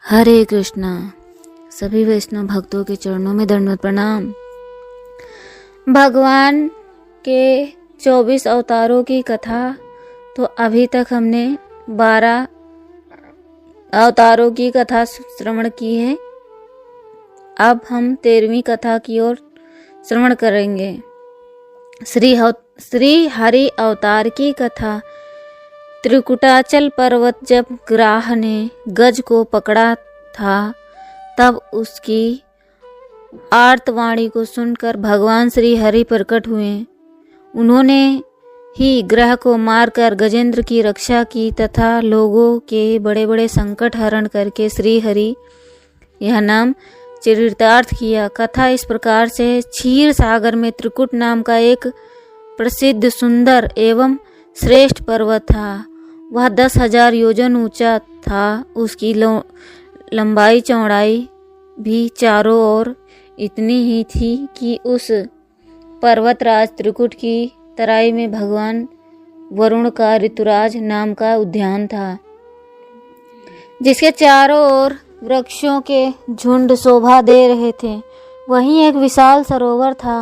हरे कृष्णा। सभी वैष्णव भक्तों के चरणों में दंडवत प्रणाम। भगवान के 24 अवतारों की कथा तो अभी तक हमने 12 अवतारों की कथा श्रवण की है। अब हम 13वीं कथा की ओर श्रवण करेंगे। श्री हरि अवतार की कथा। त्रिकुटाचल पर्वत जब ग्राह ने गज को पकड़ा था, तब उसकी आर्तवाणी को सुनकर भगवान श्री हरि प्रकट हुए। उन्होंने ही ग्रह को मारकर गजेंद्र की रक्षा की तथा लोगों के बड़े बड़े संकट हरण करके श्री हरि यह नाम चरितार्थ किया। कथा इस प्रकार से। क्षीर सागर में त्रिकुट नाम का एक प्रसिद्ध सुंदर एवं श्रेष्ठ पर्वत था। वह 10,000 योजन ऊंचा था। उसकी लंबाई चौड़ाई भी चारों ओर इतनी ही थी कि उस पर्वतराज त्रिकुट की तराई में भगवान वरुण का ऋतुराज नाम का उद्यान था, जिसके चारों ओर वृक्षों के झुंड शोभा दे रहे थे। वहीं एक विशाल सरोवर था।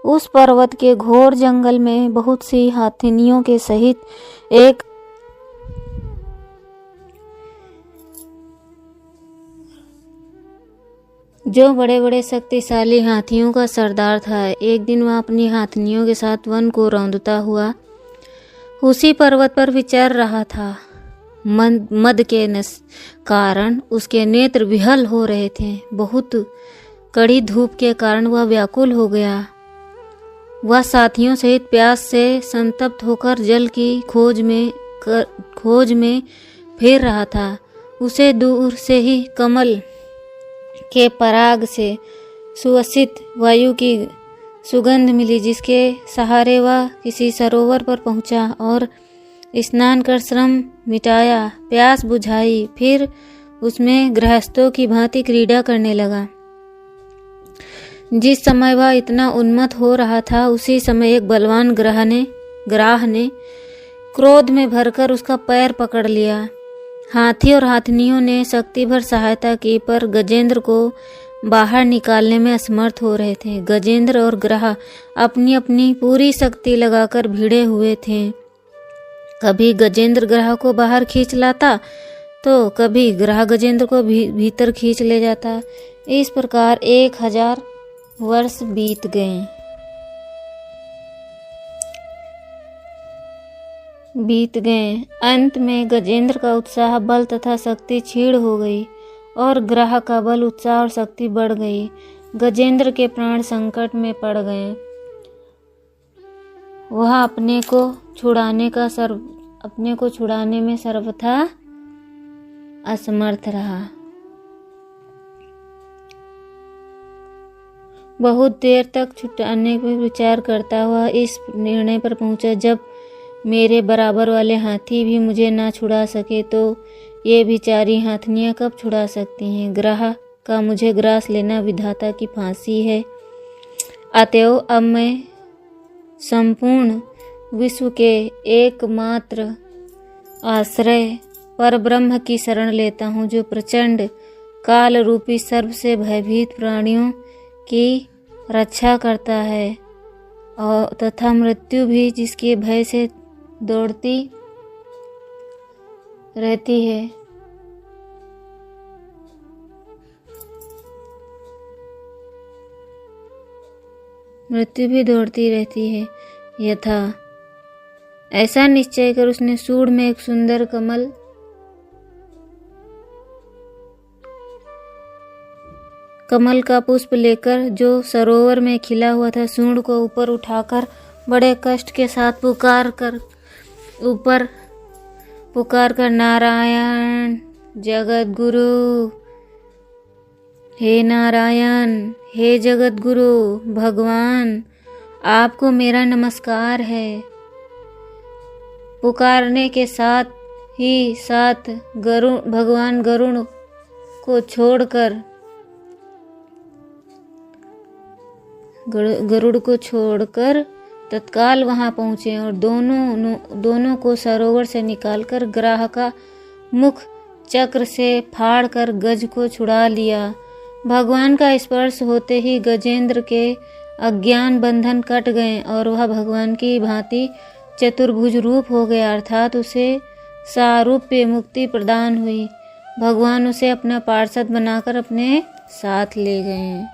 उस पर्वत के घोर जंगल में बहुत सी हाथिनियों के सहित एक जो बड़े बड़े शक्तिशाली हाथियों का सरदार था। एक दिन वह अपनी हाथिनियों के साथ वन को रौंदता हुआ उसी पर्वत पर विचर रहा था। मद के कारण उसके नेत्र विहल हो रहे थे। बहुत कड़ी धूप के कारण वह व्याकुल हो गया। वह साथियों सहित प्यास से संतप्त होकर जल की खोज में फिर रहा था। उसे दूर से ही कमल के पराग से सुवासित वायु की सुगंध मिली, जिसके सहारे वह किसी सरोवर पर पहुंचा और स्नान कर श्रम मिटाया, प्यास बुझाई। फिर उसमें गृहस्थों की भांति क्रीड़ा करने लगा। जिस समय वह इतना उन्मत्त हो रहा था, उसी समय एक बलवान ग्राह ने क्रोध में भरकर उसका पैर पकड़ लिया। हाथी और हाथिनियों ने शक्ति भर सहायता की, पर गजेंद्र को बाहर निकालने में असमर्थ हो रहे थे। गजेंद्र और ग्राह अपनी अपनी पूरी शक्ति लगाकर भिड़े हुए थे। कभी गजेंद्र ग्राह को बाहर खींच लाता तो कभी ग्राह गजेंद्र को भीतर खींच ले जाता। इस प्रकार 1000 वर्ष बीत गए। अंत में गजेंद्र का उत्साह, बल तथा शक्ति क्षीण हो गई और ग्राह का बल, उत्साह और शक्ति बढ़ गई। गजेंद्र के प्राण संकट में पड़ गए। वह अपने को छुड़ाने में सर्वथा असमर्थ रहा। बहुत देर तक छुड़ाने पर विचार करता हुआ इस निर्णय पर पहुंचा, जब मेरे बराबर वाले हाथी भी मुझे ना छुड़ा सके तो ये बेचारी हाथिनियाँ कब छुड़ा सकती हैं। ग्राह का मुझे ग्रास लेना विधाता की फांसी है। अतएव अब मैं संपूर्ण विश्व के एकमात्र आश्रय परब्रह्म की शरण लेता हूँ, जो प्रचंड काल रूपी सर्प से भयभीत प्राणियों की रक्षा करता है और तथा मृत्यु भी जिसके भय से दौड़ती रहती है। मृत्यु भी दौड़ती रहती है यथा। ऐसा निश्चय कर उसने सूंड में एक सुंदर कमल का पुष्प लेकर, जो सरोवर में खिला हुआ था, सूंड को ऊपर उठाकर बड़े कष्ट के साथ पुकार कर नारायण जगत गुरु, हे नारायण, हे जगत गुरु भगवान, आपको मेरा नमस्कार है। पुकारने के साथ ही भगवान गरुड़ को छोड़कर तत्काल वहां पहुंचे और दोनों को सरोवर से निकालकर ग्राह का मुख चक्र से फाड़ कर गज को छुड़ा लिया। भगवान का स्पर्श होते ही गजेंद्र के अज्ञान बंधन कट गए और वह भगवान की भांति चतुर्भुज रूप हो गया, अर्थात उसे सारूप्य मुक्ति प्रदान हुई। भगवान उसे अपना पार्षद बनाकर अपने साथ ले गए।